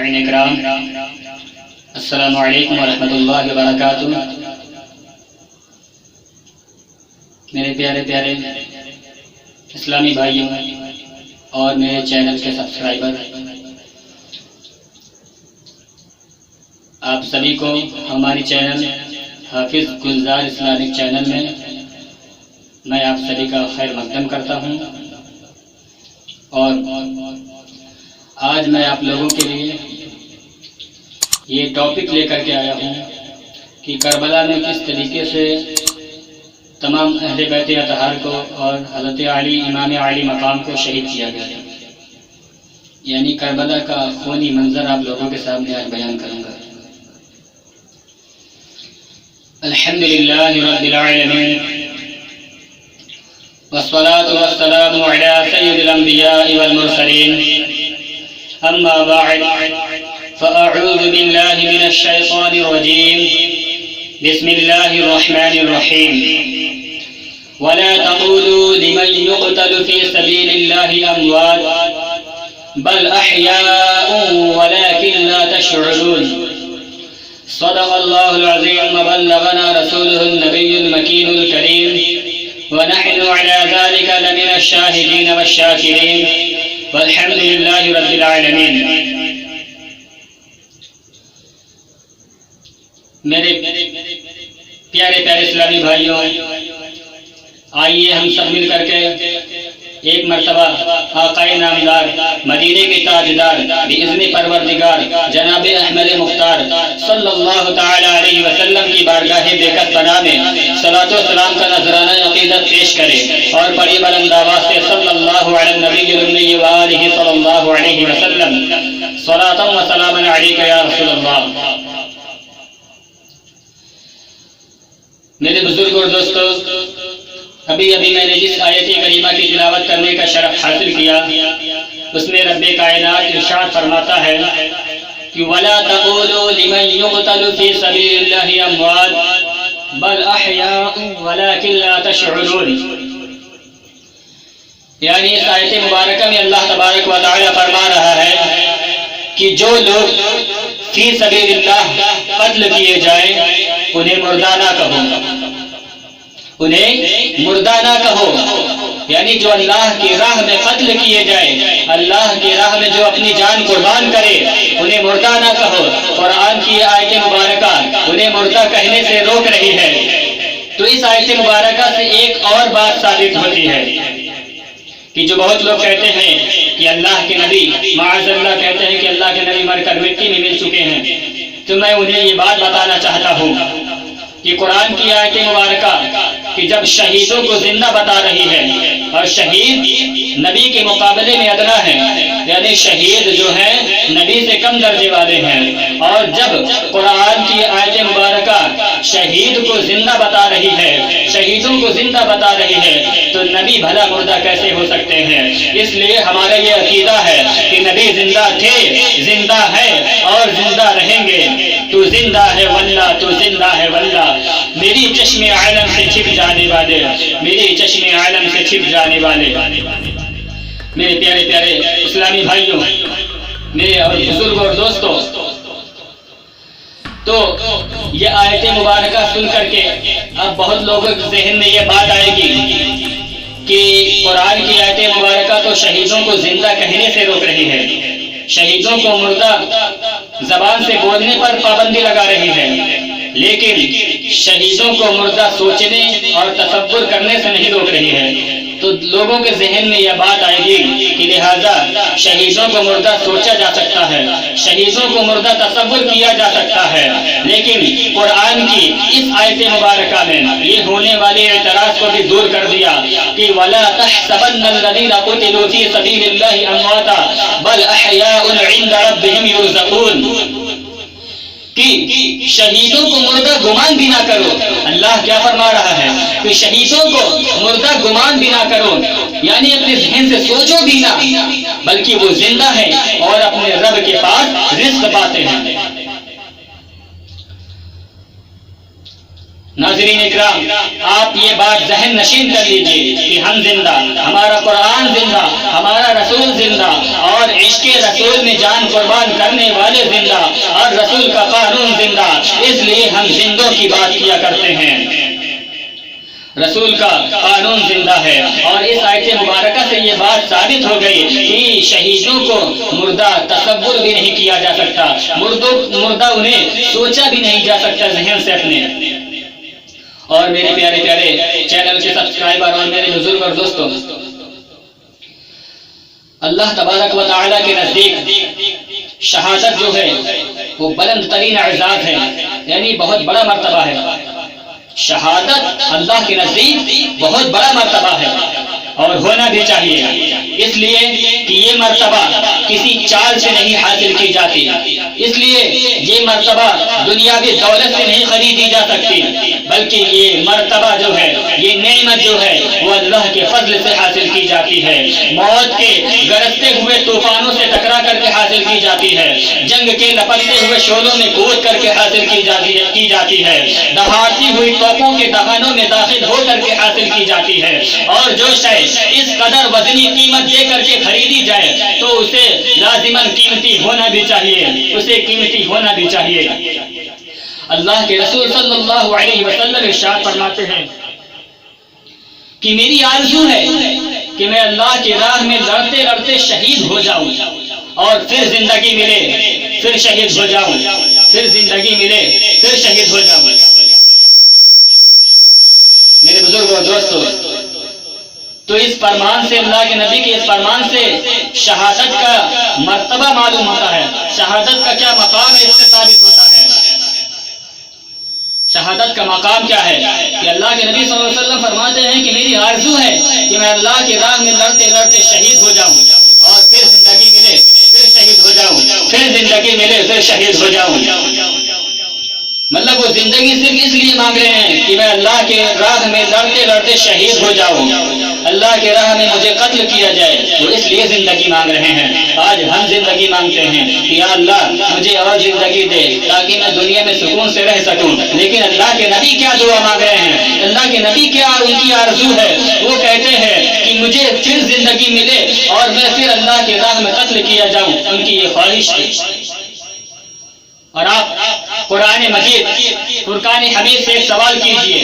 سامعین اکرام، السلام علیکم ورحمۃ اللہ وبرکاتہ۔ میرے پیارے پیارے اسلامی بھائیوں اور میرے چینل کے سبسکرائبر، آپ سبھی کو ہماری چینل حافظ گلزار اسلامک چینل میں آپ سبھی کا خیر مقدم کرتا ہوں۔ اور آج میں آپ لوگوں کے لیے یہ ٹاپک لے کر کے آیا ہوں کہ کربلا میں کس طریقے سے تمام اہل بیت اطہار کو اور حضرت علی امام علی مقام کو شہید کیا گیا، یعنی کربلا کا خونی منظر آپ لوگوں کے سامنے آج بیان کروں گا۔ الحمدللہ رب العالمین والصلاة والسلام على سید الانبیاء والمرسلین، اما بعد فاعوذ باللہ من الشیطان الرجیم، بسم اللہ الرحمن الرحیم۔ ولا تقولوا لمن يقتل في سبيل الله أموات بل أحياء ولكن لا تشعرون۔ صدق الله العظيم وبلغنا رسوله النبي المكين الكريم، ونحن على ذلك لمن الشاهدين والشاكرين، والحمد لله رب العالمين۔ میرے پیارے پیارے اسلامی بھائیوں، آئیے ہم سب مل کر کے ایک مرتبہ آقائے نامدار مدینے کے تاجدار باذن پروردگار جناب احمد مختار صلی اللہ تعالی علیہ وسلم کی بارگاہ بیکت پناہ میں صلاۃ و سلام کا نذرانہ عقیدت پیش کرے اور بڑی بلند آواز سے صلی اللہ علی النبی الامی وآلہ صلی اللہ علیہ وسلم صلاۃ و سلام علیک یا رسول اللہ۔ میرے بزرگ اور دوستو، ابھی میں نے جس آیت کریمہ کی تلاوت کرنے کا شرف حاصل کیا، اس میں رب کائنات ارشاد فرماتا ہے کہ وَلَا تَقُولُوا لِمَنْ يُقْتَلُ فِي سَبِيلِ اللَّهِ أَمْوَاتٌ بَلْ أَحْيَاءٌ وَلَكِنْ لَا تَشْعُرُونَ۔ یعنی اس آیت مبارکہ میں اللہ تبارک و تعالی فرما رہا ہے کہ جو لوگ فی سبیل اللہ قتل کیے جائیں انہیں مردہ نہ کہو، انہیں مردہ نہ کہو، یعنی جو اللہ کی راہ میں قتل کیے جائے، اللہ کی راہ میں جو اپنی جان قربان کرے انہیں مردہ نہ کہو۔ قرآن کی آیت مبارکہ انہیں مردہ کہنے سے روک رہی ہے۔ تو اس آیت مبارکہ سے ایک اور بات ثابت ہوتی ہے کہ جو بہت لوگ کہتے ہیں کہ اللہ کے نبی معاذ اللہ کہتے ہیں کہ اللہ کے نبی مر کر مٹی میں مل چکے ہیں، تو میں انہیں یہ بات بتانا چاہتا ہوں کہ قرآن کی آیت مبارکہ کہ جب شہیدوں کو زندہ بتا رہی ہے، اور شہید نبی کے مقابلے میں ادنا ہے، یعنی شہید جو ہیں نبی سے کم درجے والے ہیں، اور جب قرآن کی آیت مبارکہ شہید کو زندہ بتا رہی ہے، شہیدوں کو زندہ بتا رہی ہے، تو نبی بھلا مردہ کیسے ہو سکتے ہیں؟ اس لیے ہمارا یہ عقیدہ ہے کہ نبی زندہ تھے، زندہ ہے اور زندہ رہیں گے۔ تو زندہ ہے واللہ، تو زندہ ہے واللہ، میری چشم عالم سے چھپ جانے والے، میری چشم عالم سے چھپ جانے والے۔ میرے پیارے پیارے اسلامی بھائیوں، میرے اور بزرگ اور دوستوں، تو یہ آیت مبارکہ سن کر کے اب بہت لوگوں کے ذہن میں یہ بات آئے گی کہ قرآن کی آیت مبارکہ تو شہیدوں کو زندہ کہنے سے روک رہی ہے، شہیدوں کو مردہ زبان سے بولنے پر پابندی لگا رہی ہے، لیکن شہیدوں کو مردہ سوچنے اور تصور کرنے سے نہیں روک رہی ہے۔ تو لوگوں کے ذہن میں یہ بات آئے گی کہ لہٰذا شہیدوں کو مردہ سوچا جا سکتا ہے، شہیدوں کو مردہ تصور کیا جا سکتا ہے، لیکن قرآن کی اس آیت مبارکہ میں یہ ہونے والے اعتراض کو بھی دور کر دیا کہ وَلَا تَحْسَبَنَّ الَّذِينَ قُتِلُوا فِي سَبِيلِ اللَّهِ أَمْوَاتًا بَلْ أَحْيَاءٌ عِندَ رَبِّهِمْ يُرْزَقُونَ، کہ شہیدوں کو مردہ گمان بھی نہ کرو۔ اللہ کیا فرما رہا ہے کہ شہیدوں کو مردہ گمان بھی نہ کرو، یعنی اپنے ذہن سے سوچو بھی نہ، بلکہ وہ زندہ ہیں اور اپنے رب کے پاس رزق پاتے ہیں۔ ناظرین اکرام، آپ یہ بات ذہن نشین کر لیجئے کہ ہم زندہ، ہمارا قرآن زندہ، ہمارا رسول زندہ، اور عشق رسول میں جان قربان کرنے والے زندہ، اور رسول کا قانون زندہ، اس لیے ہم زندوں کی بات کیا کرتے ہیں۔ رسول کا قانون زندہ ہے، اور اس آیت مبارکہ سے یہ بات ثابت ہو گئی کہ شہیدوں کو مردہ تصور بھی نہیں کیا جا سکتا، مردہ انہیں سوچا بھی نہیں جا سکتا ذہن سے اپنے۔ اور میرے پیارے پیارے چینل کے سبسکرائبر اور میرے بزرگ اور دوستوں، اللہ تبارک و تعالیٰ کے نزدیک شہادت جو ہے وہ بلند ترین اعزاز ہے، یعنی بہت بڑا مرتبہ ہے۔ شہادت اللہ کے نزدیک بہت بڑا مرتبہ ہے، اور ہونا بھی چاہیے، اس لیے کہ یہ مرتبہ کسی چال سے نہیں حاصل کی جاتی، اس لیے یہ مرتبہ دنیاوی دولت سے نہیں خریدی جا سکتی، بلکہ یہ مرتبہ جو ہے، یہ نعمت جو ہے وہ اللہ کے فضل سے حاصل کی جاتی ہے، موت کے گرجتے ہوئے طوفانوں سے ٹکرا کر کے حاصل کی جاتی ہے، جنگ کے لپکتے ہوئے شعلوں میں کود کر کے حاصل کی جاتی ہے، دہاڑتی ہوئی توپوں کے دہانوں میں داخل ہو کر کے حاصل کی جاتی ہے، اور جو شے اس قدر وزنی قیمت دے کر کے خریدی جائے تو اسے لازماً قیمتی ہونا بھی چاہیے، اسے قیمتی ہونا بھی چاہیے۔ اللہ کے رسول صلی اللہ علیہ وسلم ارشاد فرماتے ہیں کہ میری آرزو ہے کہ میں اللہ کی راہ میں لڑتے لڑتے شہید ہو جاؤں، اور پھر زندگی ملے پھر شہید ہو جاؤں، پھر زندگی ملے پھر شہید ہو جاؤں۔ میرے بزرگوں اور دوستوں، تو اس فرمان سے، اللہ کے نبی کے اس فرمان سے شہادت کا مرتبہ معلوم ہوتا ہے، شہادت کا کیا مقام ہے اس سے ثابت ہوتا ہے۔ شہادت کا مقام کیا ہے کہ اللہ کے نبی صلی اللہ علیہ وسلم فرماتے ہیں کہ میری آرزو ہے کہ میں اللہ کی راہ میں لڑتے لڑتے شہید ہو جاؤں، اور پھر زندگی ملے پھر شہید ہو جاؤں، پھر زندگی ملے پھر شہید ہو جاؤں۔ مطلب وہ زندگی صرف اس لیے مانگ رہے ہیں کہ میں اللہ کے راہ میں لڑتے لڑتے شہید ہو جاؤں، اللہ کے راہ میں مجھے قتل کیا جائے، وہ اس لیے زندگی مانگ رہے ہیں۔ آج ہم زندگی مانگتے ہیں کہ یا اللہ مجھے اور زندگی دے تاکہ میں دنیا میں سکون سے رہ سکوں، لیکن اللہ کے نبی کیا دعا مانگ رہے ہیں؟ اللہ کے نبی کیا ان کی آرزو ہے؟ وہ کہتے ہیں کہ مجھے پھر زندگی ملے اور میں پھر اللہ کے راہ میں قتل کیا جاؤں، ان کی یہ خواہش ہے۔ اور آپ قرآن مجید فرقان حمید سے ایک سوال کیجئے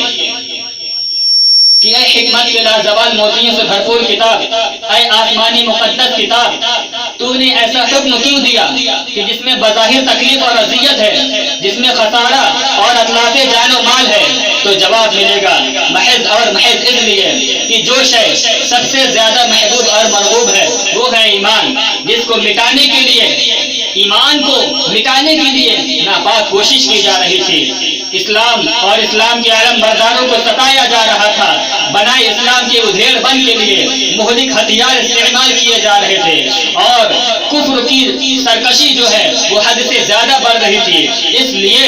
کہ اے حکمت کے لازوال موتیوں سے بھرپور کتاب، اے آسمانی مقدس کتاب، تو نے ایسا حکم کیوں دیا کہ جس میں بظاہر تکلیف اور اذیت ہے، جس میں خسارہ اور اتلاف جان و مال ہے؟ تو جواب ملے گا محض اور محض اس لیے کہ جو شے سب سے زیادہ محبوب اور مرغوب ہے وہ ہے ایمان، جس کو مٹانے کے لیے، ایمان کو مٹانے کے لیے ناپاک کوشش کی جا رہی تھی۔ اسلام اور اسلام کے علم برداروں کو ستایا جا رہا تھا، بنائے اسلام کے ادھیڑ بن کے لیے مہلک ہتھیار استعمال کیے جا رہے تھے، اور کفر کی سرکشی جو ہے وہ حد سے زیادہ بڑھ رہی تھی۔ اس لیے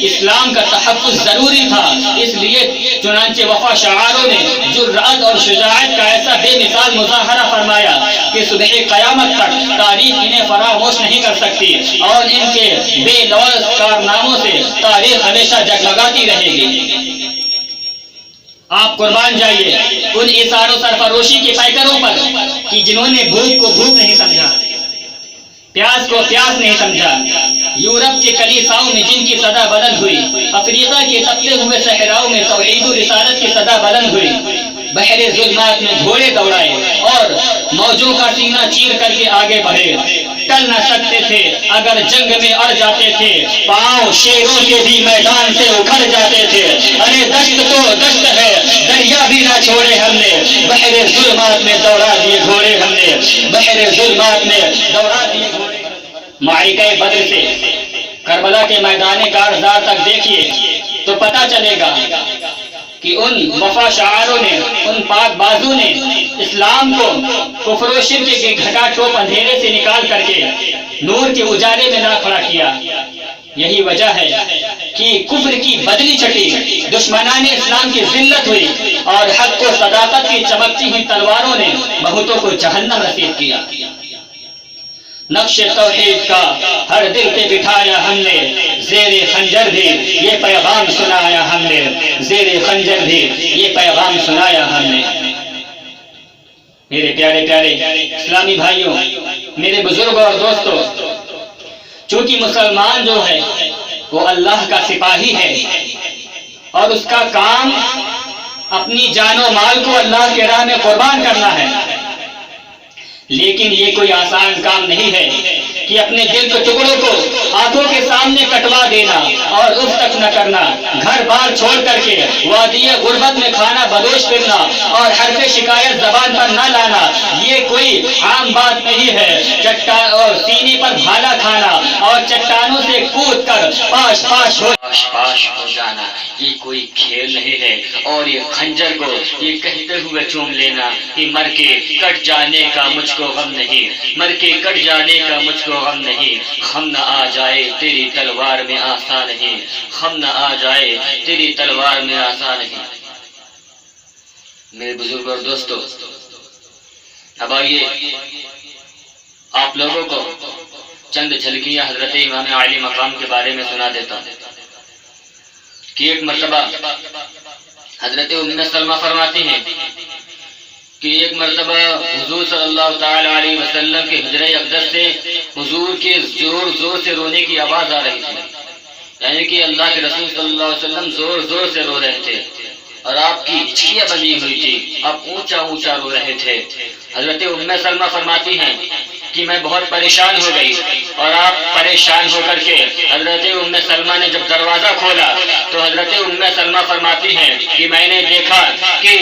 اسلام کا تحفظ ضروری تھا، اس لیے چنانچہ وفا شعاروں نے جرأت اور شجاعت کا ایسا بے مثال مظاہرہ فرمایا کہ صبح قیامت تک تاریخ انہیں فراموش نہیں کر سکتی، اور ان کے بے لوث کارناموں سے تاریخ ہمیشہ جگمگاتی رہے گی۔ آپ قربان جائیے ان اثار و سرفروشی کے پیکروں پر کہ جنہوں نے بھوک کو بھوک نہیں سمجھا، پیاس کو پیاس نہیں سمجھا۔ یورپ کے کلیساؤں میں جن کی صدا بلند ہوئی، افریقہ کے تپتے ہوئے صحراؤں میں توحید و رسالت کی صدا بلند ہوئی، بحر ظلمات میں گھوڑے دوڑائے اور موجوں کا سینہ چیر کر کے آگے بڑھے، ٹل نہ سکتے تھے اگر جنگ میں اڑ جاتے تھے، پاؤں شیروں کے بھی میدان سے اکھڑ جاتے تھے۔ ارے دشت تو دشت ہے، دریا بھی نہ چھوڑے ہم نے، بحر ظلمات میں دوڑا دیے گھوڑے ہم نے، بحر ظلمات میں دوڑا دیے گھوڑے۔ معرکہ بدر سے کربلا کے میدان کارزار تک دیکھیے تو پتہ چلے گا کہ ان وفا شعاروں نے، ان پاک بازو نے اسلام کو کفر و شرک کے گھٹا ٹوپ اندھیرے سے نکال کر کے نور کے اجالے میں لا کھڑا کیا۔ یہی وجہ ہے کہ کفر کی بدلی چھٹی، دشمنان اسلام کی ذلت ہوئی، اور حق و صداقت کی چمکتی ہوئی تلواروں نے بہتوں کو جہنم رسید کیا۔ نقش توحید کا ہر دل پہ بٹھایا ہم نے، زیر خنجر بھی یہ پیغام سنایا ہم نے، زیر خنجر بھی یہ پیغام سنایا ہم نے۔ میرے پیارے پیارے اسلامی بھائیوں، میرے بزرگوں اور دوستوں، چونکہ مسلمان جو ہے وہ اللہ کا سپاہی ہے اور اس کا کام اپنی جان و مال کو اللہ کے راہ میں قربان کرنا ہے، لیکن یہ کوئی آسان کام نہیں ہے کہ اپنے دل کے ٹکڑوں کو آنکھوں کے سامنے کٹوا دینا اور اس تک نہ کرنا، گھر بار چھوڑ کر کے وادی غربت میں کھانا بدوش پھرنا اور حرف شکایت زبان پر نہ لانا، یہ کوئی عام بات نہیں ہے۔ چٹان اور سینے پر بھالا کھانا اور چٹانوں سے کود کر پاش پاش ہو جانا یہ کوئی کھیل نہیں ہے، اور یہ خنجر کو یہ کہتے ہوئے چوم لینا کہ مر کے کٹ جانے کا مجھ کو غم نہیں، مر کے کٹ جانے کا مجھ کو غم نہیں، غم نہ آ جائے تیری تلوار میں آسا نہیں، غم نہ آ جائے تیری تلوار میں آسا نہیں۔ میرے بزرگ اور دوستو، اب آئیے آپ لوگوں کو چند جھلکیاں حضرت امام عالی مقام کے بارے میں سنا دیتا ہوں کہ ایک مرتبہ حضرت ام سلمہ فرماتی ہیں کہ ایک مرتبہ حضور صلی اللہ تعالی علیہ وسلم کے حجرہ اقدس سے حضور کے زور زور سے رونے کی آواز آ رہی تھی، یعنی کہ اللہ کے رسول صلی اللہ علیہ وسلم زور زور سے رو رہے تھے اور آپ کی ہچکیاں بندھی ہوئی تھی، آپ اونچا اونچا رو رہے تھے۔ حضرت ام سلمہ فرماتی ہیں کہ میں بہت پریشان ہو گئی، اور آپ پریشان ہو کر کے حضرت ام سلمہ نے جب دروازہ کھولا تو حضرت ام سلمہ فرماتی ہیں کہ میں نے دیکھا کہ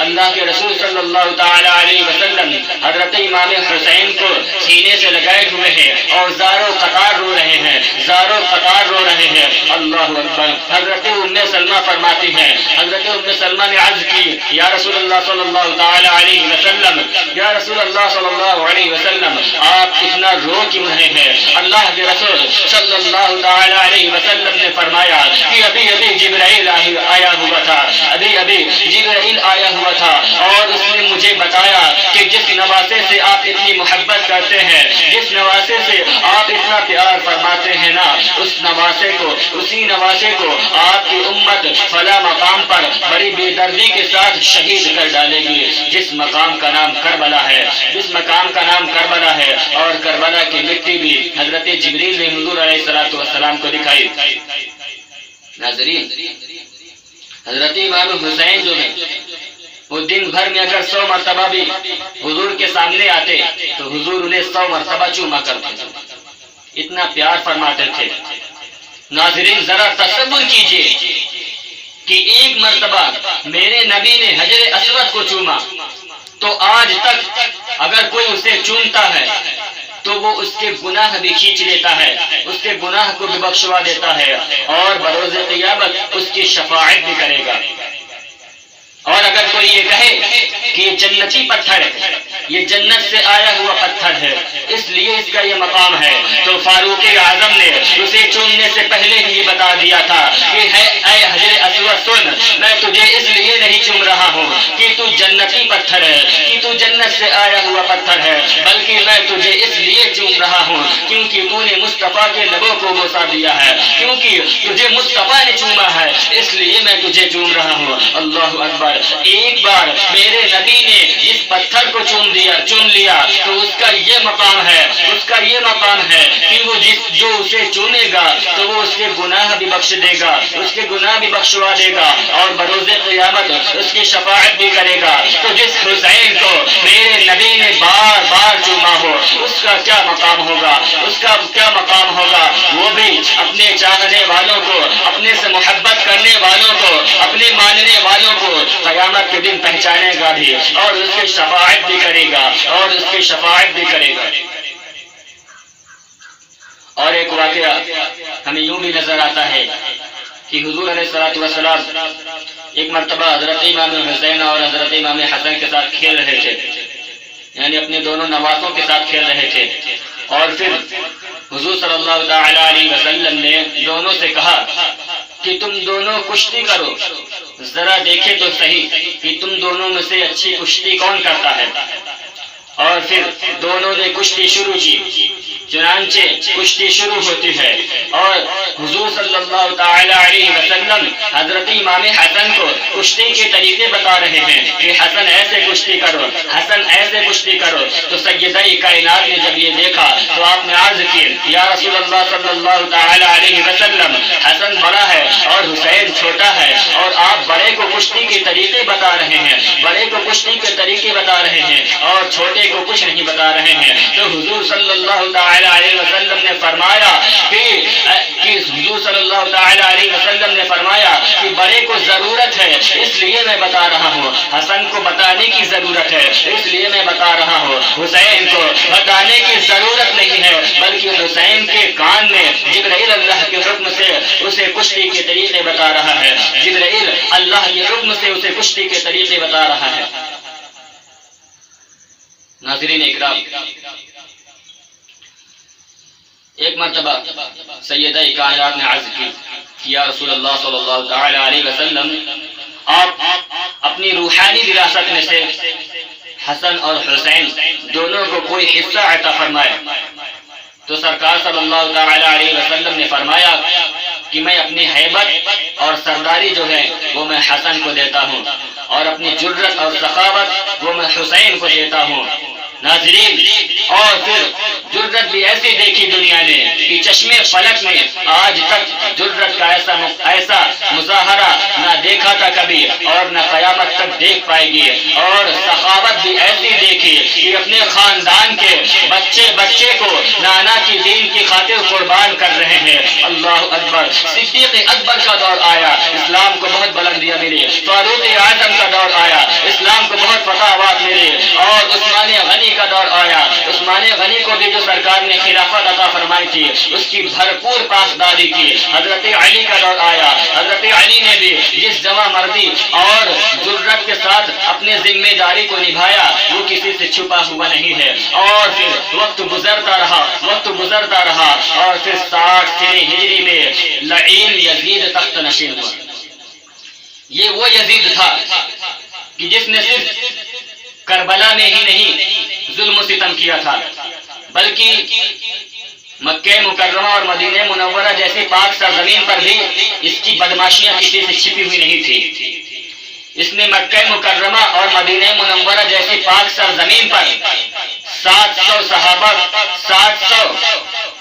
اللہ کے رسول صلی اللہ تعالی علیہ وسلم حضرت امام حسین کو سینے سے لگائے ہوئے ہیں اور زاروں قطار رو رہے ہیں، زاروں قطار رو رہے ہیں۔ اللہ اکبر۔ حضرت ام سلمہ فرماتی ہیں، حضرت ام سلمہ نے عرض کی یا رسول اللہ صلی اللہ تعالی علیہ وسلم، یا رسول اللہ صلی اللہ علیہ وسلم، آپ اتنا رو کیوں رہے ہیں؟ اللہ کے رسول صلی اللہ تعالی علیہ وسلم نے فرمایا کہ ابھی ابھی جبرائیل آیا ہوا تھا، ابھی ابھی جبرائیل آیا ہوا تھا اور اس نے مجھے بتایا کہ جس نواسے سے آپ اتنی محبت کرتے ہیں، جس نواسے سے آپ اتنا پیار فرماتے ہیں نا، اس نواسے کو، اسی نواسے کو آپ کی امت فلاں مقام پر بڑی بے دردی کے ساتھ شہید کر ڈالے گی، جس مقام کا نام کربلا ہے، جس مقام کا نام کربلا ہے۔ اور کربلا کی مٹی بھی حضرت جبریل نے حضور علیہ الصلوۃ والسلام کو دکھائی۔ ناظرین، حضرت امام حسین جو ہیں وہ دن بھر میں اگر 100 مرتبہ بھی حضور کے سامنے آتے تو حضور انہیں 100 مرتبہ چوما کرتے تھے، اتنا پیار فرماتے تھے۔ ناظرین، ذرا تصور کیجئے کہ ایک مرتبہ میرے نبی نے حجر اسود کو چوما تو آج تک اگر کوئی اسے چومتا ہے تو وہ اس کے گناہ بھی کھینچ لیتا ہے، اس کے گناہ کو بھی بخشوا دیتا ہے اور بروز قیامت اس کی شفاعت بھی کرے گا۔ اور اگر کوئی یہ کہے کہ یہ جنتی پتھر ہے، یہ جنت سے آیا ہوا پتھر ہے، اس لیے اس کا یہ مقام ہے، تو فاروق اعظم نے اسے چومنے سے پہلے ہی یہ بتا دیا تھا کہ اے حجر اسود سن، میں تجھے اس لیے نہیں چوم رہا ہوں کہ تو جنتی پتھر ہے، کہ تو جنت سے آیا ہوا پتھر ہے، بلکہ میں تجھے اس لیے چوم رہا ہوں کیونکہ تو نے مصطفیٰ کے لبوں کو بوسہ دیا ہے، کیونکہ تجھے مصطفیٰ نے چوما ہے، اس لیے میں تجھے چوم رہا ہوں۔ اللہ اکبر۔ ایک بار میرے نبی نے جس پتھر کو چوم لیا تو اس کا یہ مقام ہے، اس کا یہ مقام ہے کہ وہ جو اسے چومے گا تو وہ اس کے گناہ بھی بخش دے گا، اس کے گناہ بھی بخشوا دے گا اور بروز قیامت اس کی شفاعت بھی کرے گا۔ تو جس حسین کو میرے نبی نے بار بار چوما ہو اس کا کیا مقام ہوگا، اس کا کیا مقام ہوگا؟ وہ بھی اپنے چاہنے والوں کو، اپنے سے محبت کرنے والوں کو، اپنے ماننے والوں کو قیامت کے دن پہچانے گا بھی اور اس کی شفاعت بھی کرے گا، اور اس کی شفاعت بھی کرے گا۔ اور ایک واقعہ ہمیں یوں بھی نظر آتا ہے کہ حضور علیہ الصلوۃ والسلام ایک مرتبہ حضرت امام حسین اور حضرت امام حسن کے ساتھ کھیل رہے تھے، یعنی اپنے دونوں نواسوں کے ساتھ کھیل رہے تھے، اور پھر حضور صلی اللہ تعالی علیہ وسلم نے دونوں سے کہا کہ تم دونوں کشتی کرو، ذرا دیکھے تو صحیح کہ تم دونوں میں سے اچھی کشتی کون کرتا ہے۔ اور پھر دونوں نے کشتی شروع کی چنانچہ کشتی شروع ہوتی ہے اور حضور صلی اللہ تعالی علیہ وسلم حضرت امام حسن کو کشتی کے طریقے بتا رہے ہیں کہ حسن ایسے کشتی کرو، حسن ایسے کشتی کرو۔ تو سیدہ کائنات نے جب یہ دیکھا تو آپ نے عرض کی یا رسول اللہ صلی اللہ تعالی علیہ وسلم، حسن بڑا ہے اور حسین چھوٹا ہے اور آپ بڑے کو کشتی کے طریقے بتا رہے ہیں، بڑے کو کشتی کے طریقے بتا رہے ہیں اور چھوٹے کو کچھ نہیں بتا رہے ہیں۔ تو حضور صلی اللہ تعالی علیہ وسلم نے فرمایا کہ حضور صلی اللہ تعالی علیہ وسلم نے فرمایا کہ بڑے کو ضرورت ہے اس لیے میں بتا رہا ہوں، حسن کو بتانے کی ضرورت ہے اس لیے میں بتا رہا ہوں، حسین کو بتانے کی ضرورت نہیں ہے، بلکہ حسین کے کان میں جبرائیل اللہ کے حکم سے اسے کشتی کے طریقے بتا رہا ہے، جبرائیل اللہ کے حکم سے اسے کشتی کے طریقے بتا رہا ہے۔ ناظرین اکرام، ایک مرتبہ سیدہ کائنات نے عرض کی کہ یا رسول اللہ صلی اللہ تعالی علیہ وسلم، آپ اپنی روحانی وراثت میں سے حسن اور حسین دونوں کو کوئی حصہ عطا فرمائے۔ تو سرکار صلی اللہ تعالی علیہ وسلم نے فرمایا کہ میں اپنی ہیبت اور سرداری جو ہے وہ میں حسن کو دیتا ہوں اور اپنی جرت اور سخاوت وہ میں حسین کو دیتا ہوں۔ ناظرین، اور پھر جرت بھی ایسی دیکھی دنیا نے کہ چشمے فلک میں آج تک جرت کا ایسا مظاہرہ نہ دیکھا تھا کبھی اور نہ قیامت تک دیکھ پائے گی، اور سخاوت بھی ایسی دیکھی کہ اپنے خاندان کے بچے کو نانا کی دین کی خاطر قربان کر رہے ہیں۔ اللہ اکبر! صدیق اکبر کا دور آیا، اسلام کو بہت بلندیاں ملی۔ فاروق اعظم کا دور آیا، اسلام کو بہت فتوحات ملی۔ اور عثمان غنی کا دور آیا، عثمان غنی کو بھی جو سرکار نے خلافت عطا فرمائی تھی اس کی بھرپور پاسداری کی۔ حضرت علی کا دور آیا، حضرت علی نے بھی جس جمع مردی اور جرت کے ساتھ اپنے ذمہ داری کو نبھایا وہ کسی سے چھپا ہوا نہیں ہے۔ اور پھر وقت گزرتا رہا اور پھر 60 ہجری میں لعین یزید تخت نشین ہوا۔ یہ وہ یزید تھا کہ جس نے صرف کربلا میں ہی نہیں ظلم و ستم کیا تھا، بلکہ مکہ مکرمہ اور مدینہ منورہ جیسی پاک سرزمین پر بھی اس کی بدماشیاں کسی سے چھپی ہوئی نہیں تھی۔ اس نے مکہ مکرمہ اور مدینہ منورہ جیسی پاک سرزمین پر 700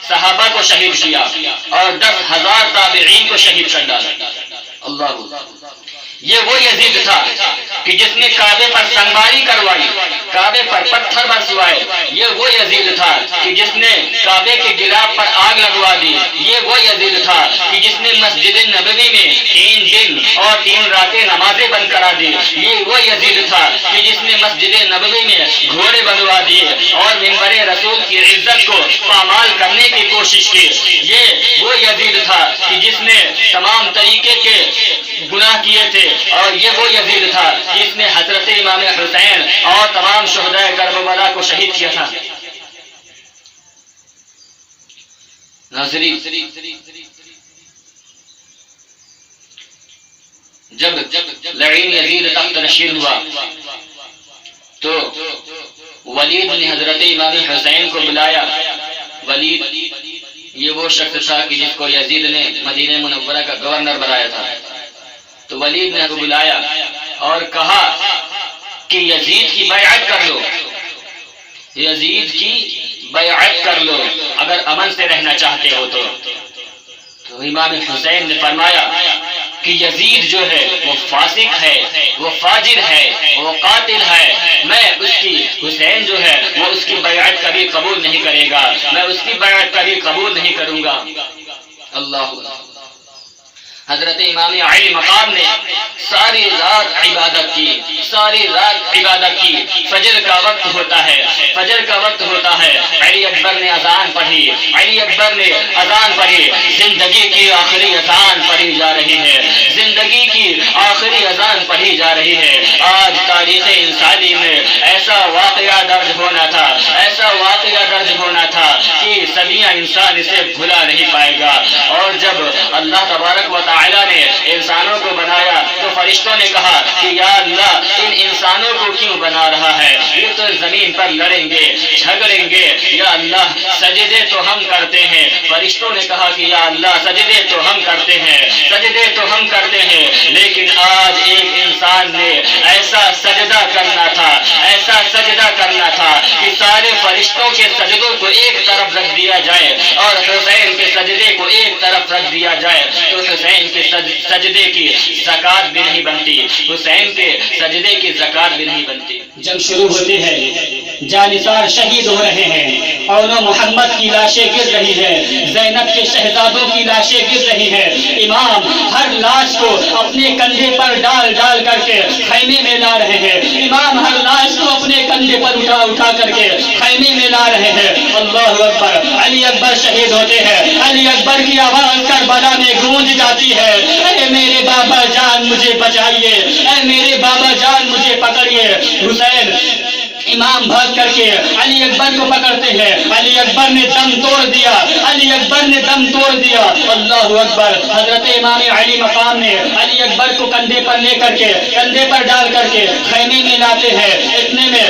صحابہ کو شہید کیا اور 10,000 تابعین کو شہید کر ڈالا۔ اللہ! یہ وہ یزید تھا کہ جس نے کعبے پر سنگماری کروائی، کعبے پر پتھر برسوائے۔ یہ وہ یزید تھا کہ جس نے کعبے کے گلاف پر آگ لگوا دی۔ یہ وہ یزید تھا کہ جس نے مسجد نبوی میں 3 دن اور 3 راتیں نمازیں بند کرا دی۔ یہ وہ یزید تھا کہ جس نے مسجد نبوی میں گھوڑے بنوا دیے اور منبر رسول کی عزت کو پامال کرنے کی کوشش کی۔ یہ وہ یزید تھا کہ جس نے تمام طریقے کے گناہ کیے تھے، اور یہ وہ یزید تھا جس نے حضرت امام حسین اور تمام شہداء کربلا کو شہید کیا تھا۔ ناظرین، جب لعین یزید تخت نشین ہوا تو ولید نے حضرت امام حسین کو بلایا۔ ولید یہ وہ شخص تھا کہ جس کو یزید نے مدینہ منورہ کا گورنر بنایا تھا۔ تو ولید نے بلایا اور کہا کہ یزید کی بیعت کر لو، یزید کی بیعت کر لو اگر امن سے رہنا چاہتے ہو تو۔ تو امام حسین نے فرمایا کہ یزید جو ہے وہ فاسق ہے، وہ فاجر ہے، وہ قاتل ہے، میں اس کی حسین جو ہے وہ اس کی بیعت کبھی قبول نہیں کرے گا، میں اس کی بیعت کبھی قبول نہیں کروں گا۔ اللہ! حضرت امام علی مقام نے ساری رات عبادت کی، فجر کا وقت ہوتا ہے، علی اکبر نے اذان پڑھی، زندگی کی آخری اذان پڑھی جا رہی ہے، آج تاریخ انسانی میں ایسا واقعہ درج ہونا تھا کہ صدیاں انسان اسے بھلا نہیں پائے گا۔ اور جب اللہ تبارک و تعالیٰ نے انسانوں کو بنایا تو فرشتوں نے کہا کہ یا اللہ ان انسانوں کو کیوں بنا رہا ہے، یہ تو زمین پر لڑیں گے جھگڑیں گے، یا اللہ سجدے تو ہم کرتے ہیں۔ فرشتوں نے کہا کہ یا اللہ سجدے تو ہم کرتے ہیں، سجدے تو ہم کرتے ہیں، لیکن آج ایک انسان نے ایسا سجدہ کرنا تھا، ایسا سجدہ کرنا تھا کہ سارے فرشتوں کے سجدوں کو ایک طرف رکھ دیا جائے اور حسین کے سجدے کو ایک طرف رکھ دیا جائے تو حسین کے سجدے کی زکوٰۃ بھی نہیں بنتی، حسین کے سجدے کی زکوٰۃ بھی نہیں بنتی۔ جنگ شروع ہوتی ہے، جانثار شہید ہو رہے ہیں، اور محمد کی لاشیں گر رہی ہے، زینب کے شہزادوں کی لاشیں گر رہی ہے۔ امام ہر لاش کو اپنے کندھے پر ڈال ڈال کر کے خیمے میں لا رہے ہیں، امام ہر لاش کو اپنے کندھے پر اٹھا اٹھا کر کے خیمے میں لا رہے ہیں۔ اللہ اکبر، علی اکبر شہید ہوتے ہیں، علی اکبر کی آواز کربلا میں گونج جاتی ہے، اے میرے بابا جان مجھے بچائیے، اے میرے بابا جان مجھے پکڑیے۔ حسین امام بھاگ کر کے علی اکبر کو پکڑتے ہیں، علی اکبر نے دم توڑ دیا، علی اکبر نے دم توڑ دیا۔ اللہ اکبر، حضرت امام علی مقام نے علی اکبر کو کندھے پر لے کر کے کندھے پر ڈال کر کے خیمے میں لاتے ہیں۔ اتنے میں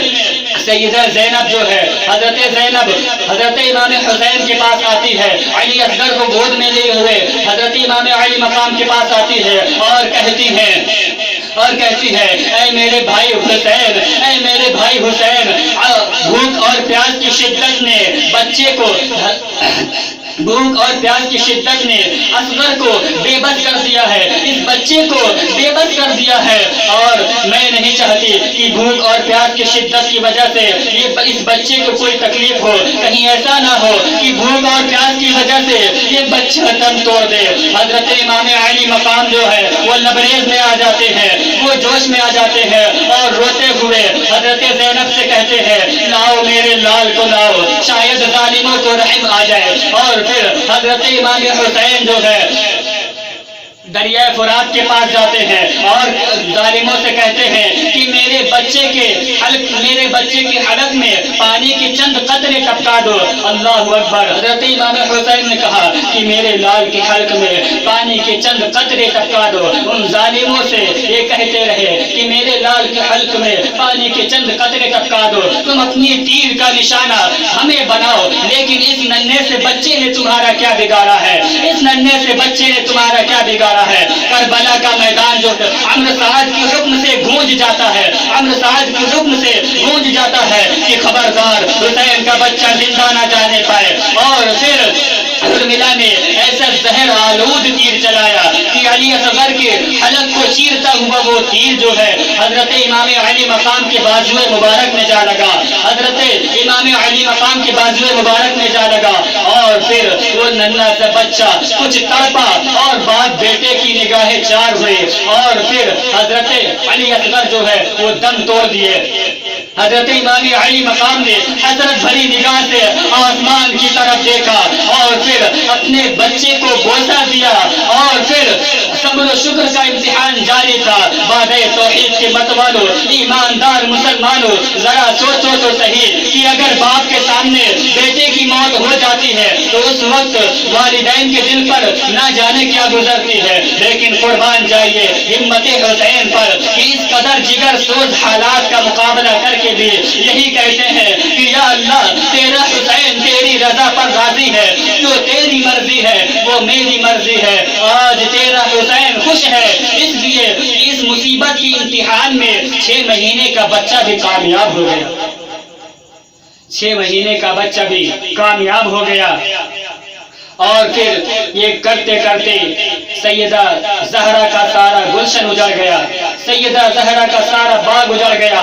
سیدہ زینب جو ہے، حضرت زینب حضرت امام حسین کے پاس آتی ہے، علی اصغر کو گود میں لیے ہوئے حضرت امام علی مقام کے پاس آتی ہے اور کہتی ہے اے میرے بھائی حسین، اے میرے بھائی حسین، بھوک اور پیاس کی شدت نے بچے کو بھوک اور پیاس کی شدت نے اصغر کو بے بس کر دیا ہے، اس بچے کو بے بس کر دیا ہے، اور میں نہیں چاہتی کہ بھوک اور پیاس کی شدت کی وجہ سے اس بچے کو کوئی تکلیف ہو، کہیں ایسا نہ ہو کہ بھوک اور پیاس کی وجہ سے یہ بچہ دم توڑ دے۔ حضرت امام علی مقام جو ہے وہ لبریز میں آ جاتے ہیں، وہ جوش میں آ جاتے ہیں اور روتے ہوئے حضرت زینب سے کہتے ہیں لاؤ میرے لال کو لاؤ، شاید ظالموں کو رحم آ جائے۔ اور پھر حضرت امام حسین جو ہے دریائے فرات کے پاس جاتے ہیں اور ظالموں سے کہتے ہیں کہ میرے بچے کے حلق میں پانی کے چند قطرے ٹپکا دو۔ اللہ اکبر، حضرت امام حسین نے کہا کہ میرے لال کے حلق میں پانی کے چند قطرے ٹپکا دو۔ ان ظالموں سے یہ کہتے رہے کہ میرے لال کے حلق میں پانی کے چند قطرے ٹپکا دو، تم اپنی تیر کا نشانہ ہمیں بناؤ، لیکن اس ننھے سے بچے نے تمہارا کیا بگاڑا ہے، اس ننھے سے بچے نے تمہارا کیا بگاڑا ہے۔ کربلا کا میدان جو عمرو سعد کے حکم سے گونج جاتا ہے، عمرو سعد کے حکم سے گونج جاتا ہے کہ خبردار حسین کا بچہ زندہ نہ جانے پائے۔ اور پھر حرملہ نے ایسا زہر آلود تیر چلایا کہ علی اصغر کے حلق کو چیرتا ہوا وہ تیر جو ہے حضرت امام علی مقام کے بازوئے مبارک میں جا لگا، حضرت امام علی مقام کے بازوئے مبارک میں جا لگا، اور پھر وہ ننھا سا بچہ کچھ تڑپا اور باپ بیٹے کی نگاہیں چار ہوئے، اور پھر حضرت علی اصغر جو ہے وہ دم توڑ دیے۔ حضرت امام علی مقام نے حسرت بھری نگاہ سے آسمان کی طرف دیکھا اور پھر اپنے بچے کو بوسہ دیا، اور پھر صبر و شکر کا امتحان جاری تھا۔ بعد توحید کے مت والو، ایماندار مسلمانوں، ذرا سوچو تو صحیح کہ اگر باپ کے سامنے بیٹے کی موت ہو جاتی ہے تو اس وقت والدین کے دل پر نہ جانے کیا گزرتی ہے، لیکن قربان جائیے ہمت حسین پر کہ اس قدر جگر سوز حالات کا مقابلہ کر کے بھی یہی کہتے ہیں کہ یا اللہ تیرا حسین تیری رضا پر راضی ہے، جو تیری مرضی ہے وہ میری مرضی ہے۔ آج تیرا حسین خوش ہے، اس لیے اس مصیبت کی امتحان میں 6 مہینے کا بچہ بھی کامیاب ہو گیا، 6 مہینے کا بچہ بھی کامیاب ہو گیا۔ اور پھر یہ کرتے کرتے سیدہ زہرا کا سارا گلشن اجڑ گیا، سیدہ زہرا کا سارا باغ اجڑ گیا،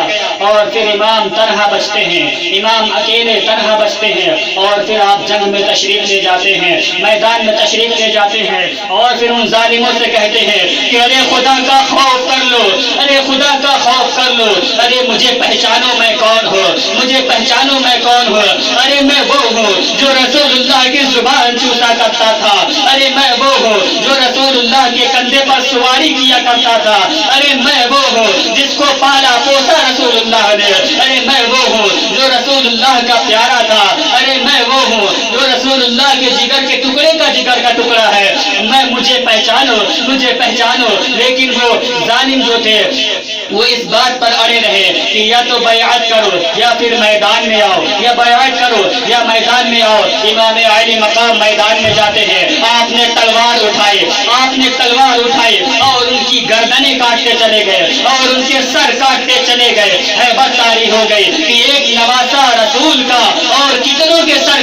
اور پھر امام تنہا بچتے ہیں، امام اکیلے تنہا بچتے ہیں، اور پھر آپ جنگ میں تشریف لے جاتے ہیں، میدان میں تشریف لے جاتے ہیں، اور پھر ان ظالموں سے کہتے ہیں کہ ارے خدا کا خوف کر لو، ارے خدا کا خوف کر لو، ارے مجھے پہچانو میں کون ہوں، مجھے پہچانو میں کون ہوں، ارے میں وہ ہوں جو رسول اللہ کی زبان چوسا کرتا تھا، ارے میں وہ ہوں جو رسول اللہ کے کندھے پر سواری کیا کرتا تھا، ارے میں وہ ہوں جس کو پالا پوسا رسول اللہ نے، ارے میں وہ ہوں جو رسول اللہ کا پیارا تھا، ارے میں وہ ہوں اللہ کے جگر کے ٹکڑے کا جگر کا ٹکڑا ہے، مجھے پہچانو۔ لیکن وہ ظالم جو تھے وہ اس بات پر اڑے رہے کہ یا تو بیعت کرو یا پھر میدان میں آؤ، یا بیعت کرو یا میدان میں آؤ۔ امام عالی مقام میدان میں جاتے ہیں، آپ نے تلوار اٹھائی اور ان کی گردنیں کاٹتے چلے گئے اور ان کے سر کاٹتے چلے گئے۔ ہیبت طاری ہو گئی کہ ایک نواسا رسول کا اور کتنوں کے سر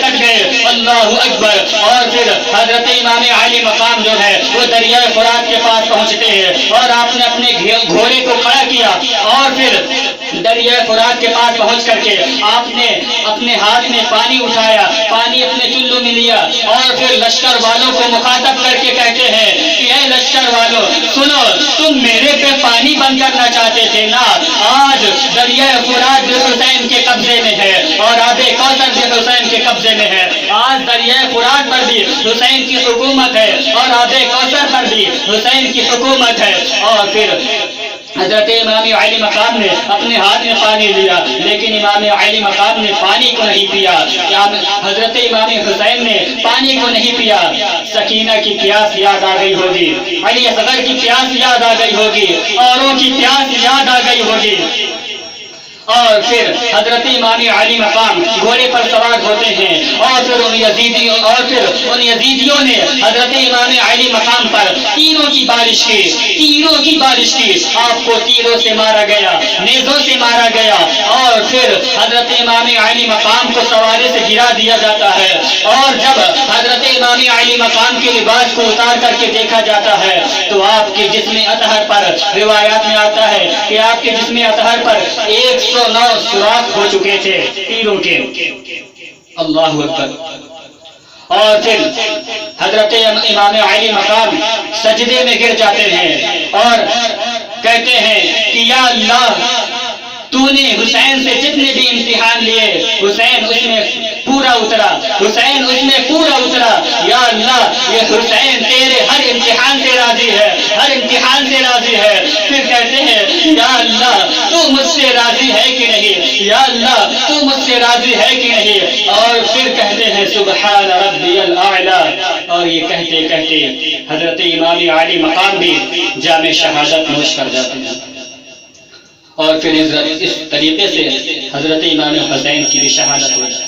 کٹ گئے، اللہ اکبر۔ اور پھر حضرت امام عالی مقام جو ہے وہ دریائے فرات کے پاس پہنچتے ہیں اور آپ نے اپنے گھوڑے کو کھڑا کیا اور پھر دریائے فرات کے پاس پہنچ کر کے آپ نے اپنے ہاتھ میں پانی اٹھایا، پانی اپنے چلو میں لیا اور پھر لشکر والوں کو مخاطب کر کے کہتے ہیں کہ اے لشکر والوں سنو، تم میرے پہ پانی بند کرنا چاہتے تھے نا، آج دریائے فرات بھی حسین کے قبضے میں ہے اور آب کوثر بھی حسین کے قبضے میں ہے۔ آج دریائے فرات پر بھی حسین کی حکومت ہے اور آب کوثر پر بھی حسین کی حکومت ہے۔ اور پھر حضرت امام علی مقام نے اپنے ہاتھ میں پانی لیا، لیکن امام علی مقام نے پانی کو نہیں پیا، حضرت امام حسین نے پانی کو نہیں پیا۔ سکینہ کی پیاس یاد آ گئی ہوگی، علی اصغر کی پیاس یاد آ گئی ہوگی، اوروں کی پیاس یاد آ گئی ہوگی۔ اور پھر حضرت امام علی مقام گھوڑے پر سوار ہوتے ہیں اور پھر ان یزیدیوں نے حضرت امام علی مقام پر تیروں کی بارش کی، آپ کو تیروں سے مارا گیا، نیزوں سے مارا گیا اور پھر حضرت امام علی مقام کو سوارے سے گرا دیا جاتا ہے۔ اور جب حضرت امام علی مقام کے لباس کو اتار کر کے دیکھا جاتا ہے تو آپ کے جسم اطہر پر روایات میں آتا ہے کہ آپ کے جسم اطہر پر 109 سوراخ ہو چکے تھے تیروں کے، اللہ اکبر۔ اور پھر حضرت امام علی مقام سجدے میں گر جاتے ہیں اور کہتے ہیں کہ یا اللہ تو نے حسین سے جتنے بھی امتحان لیے حسین اس میں پورا اترا، یا اللہ یہ حسین تیرے ہر امتحان سے راضی ہے، پھر کہتے ہیں یا اللہ تو مجھ سے راضی ہے کہ نہیں، اور پھر کہتے ہیں سبحان ربی الاعلی، اور یہ کہتے حضرت امام علی مقام بھی جام شہادت نوش کر جاتے ہیں۔ اور پھر اس طریقے سے حضرت امام حسین کی بھی شہادت ہو جاتی ہے۔